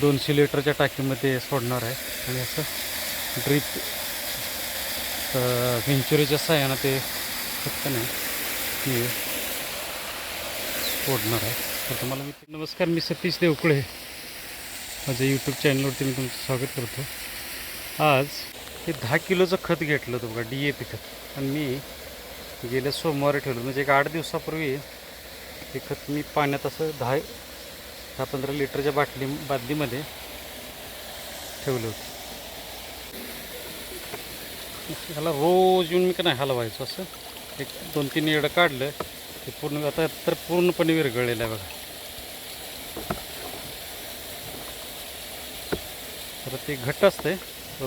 200 लिटरच्या टाकीमध्ये सोडणार आहे आणि असं ड्रीप व्हेंचुरीच्या साह्यानं ते फक्त नाही की सोडणार आहे. तर तुम्हाला नमस्कार, मी सतीश देवकुळे, माझ्या यूट्यूब चॅनलवरती मी तुमचं स्वागत करतो. आज हे 10 किलोचं खत घेतलं होतं बघा, DAP खत, आणि मी गेल्या सोमवारी ठेवलं, म्हणजे एक 8 दिवसापूर्वी हे खत मी पाण्यात असं 10-15 लिटरच्या बादलीमध्ये ठेवलं होतं. ह्याला रोज येऊन मी का नाही हलवायचं, असं एक 2-3 येडं काढलं ते पूर्ण, आता तर पूर्णपणे विरघळलेलं आहे बघा. तर ते घट्ट असते,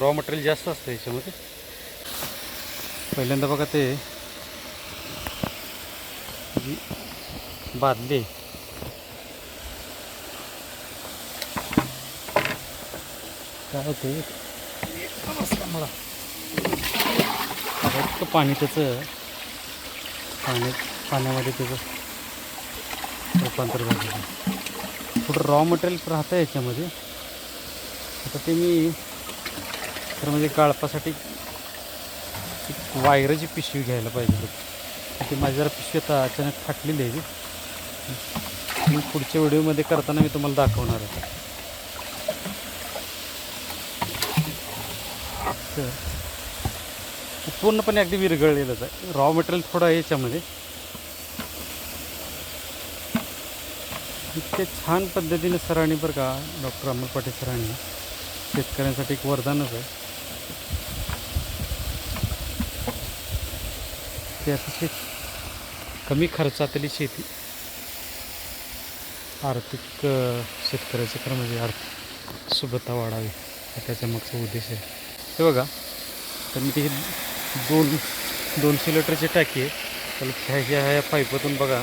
रॉ मटेरियल जास्त असतं याच्यामध्ये. पहिल्यांदा बघा ते बादली काय होते मला फक्त पाणी त्याचं पाण्यामध्ये त्याचं रूपांतर झालेलं. थोडं रॉ मटेरियल राहतं याच्यामध्ये. आता ते मी तर म्हणजे गाळपासाठी एक वायराची पिशवी घ्यायला पाहिजे होती. ती माझी जरा पिशवी आता अचानक फाटलेली आहे. मी पुढच्या व्हिडिओमध्ये करताना मी तुम्हाला दाखवणार आहे. तर पूर्णपणे अगदी विरघळलेलंच आहे. रॉ मटेरियल थोडं आहे याच्यामध्ये. इतके छान पद्धतीने सरांनी, बरं का, डॉक्टर अमोल पाटील सरांनी शेतकऱ्यांसाठी एक वरदानच आहे. ते अतिशय कमी खर्चातली शेती, आर्थिक शेतकऱ्याचे खरं म्हणजे आर्थिक सुबत्ता वाढावी हा त्याच्या मागचा उद्देश आहे. हे बघा, तर मी ती 200 लिटरची टाकी आहे. त्याला ह्या पाईपातून बघा,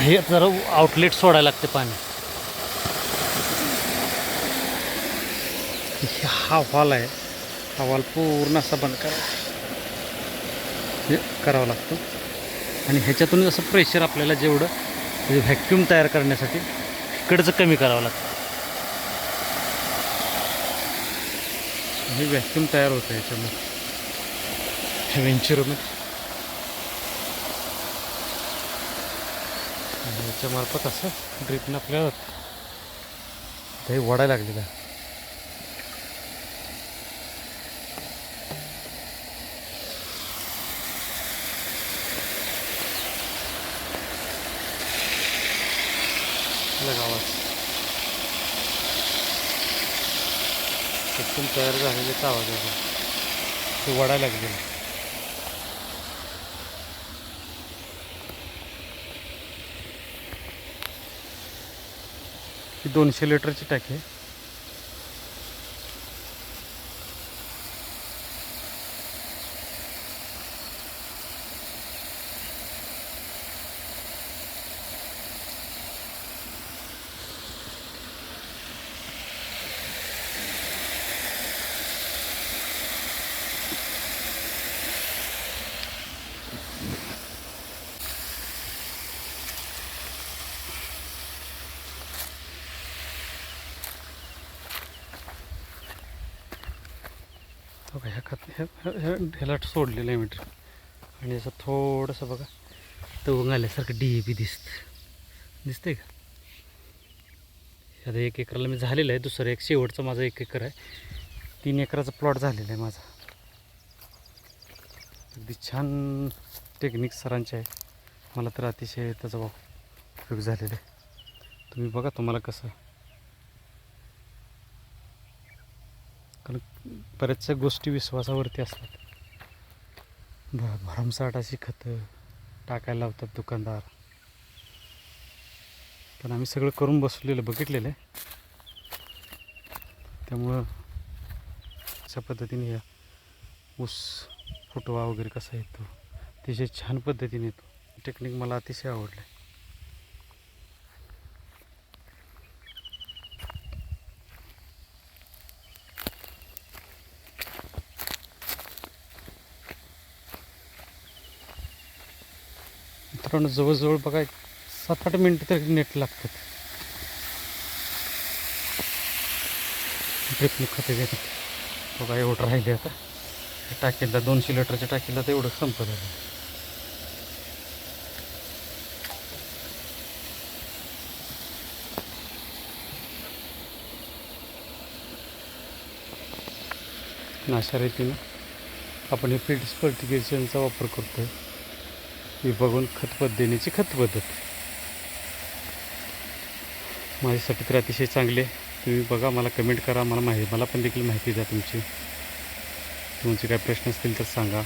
हे जरा आउटलेट सोडायला लागते पाणी. हा हॉल आहे, हा हॉल पूर्ण असा बंद करावा लागतो. आणि ह्याच्यातून असं प्रेशर आपल्याला जेवढं म्हणजे व्हॅक्यूम तयार करण्यासाठी इकडचं कमी करावं लागतं. हे व्हॅक्यूम तयार होतं याच्यामध्ये व्हेंचरमध्ये. याच्यामार्फत असं ड्रीपनं आपल्याला ते वडायला लागलेलं आहे. गावात एकदम तयार झालेल्याचा आवाज आहे, ते वडायला लागलेलं. ही 200 लिटरची टाकी आहे. बघा ह्याला सोडलेलं आहे मीटर, आणि असं थोडंसं बघा तवंग आल्यासारखं DAP दिसतंय का. आता 1 एकराला मी झालेलं आहे. दुसरं एक शेवटचं माझं 1 एकर आहे. 3 एकराचा प्लॉट झालेला आहे माझा. अगदी छान टेक्निक सरांचे आहे. मला तर अतिशय त्याचा उपयोग झालेला आहे. तुम्ही बघा तुम्हाला कसं, कारण बऱ्याचशा गोष्टी विश्वासावरती असतात. भरमसाठ अशी खतं टाकायला लावतात दुकानदार, पण आम्ही सगळं करून बसलेलं बघितलेलं आहे. त्यामुळं अशा पद्धतीने या ऊस फुटवा वगैरे कसा येतो अतिशय छान पद्धतीने येतो. टेक्निक मला अतिशय आवडलं आहे. मित्रांनो, जवळजवळ बघा 7-8 मिनटं तरी नेट लागतात. ड्रिपनं खते घेतात बघा. एवढं राहिले आता टाकीला, 200 लिटरच्या टाकीला तर एवढं संपत आहे. अशा रीतीनं आपण हे फील्ड फर्टिगेशनचा वापर करतो आहे. विभागून खत पद्धतीची खत पद्धत माझ्यासाठी तर अतिशय चांगले. तुम्ही बघा, मला कमेंट करा, मला पण देखील माहिती द्या. तुमचे काय प्रश्न असतील तर सांगा.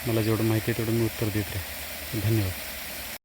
मला जेवढं माहिती आहे तेवढं मी उत्तर देत राहीन. धन्यवाद.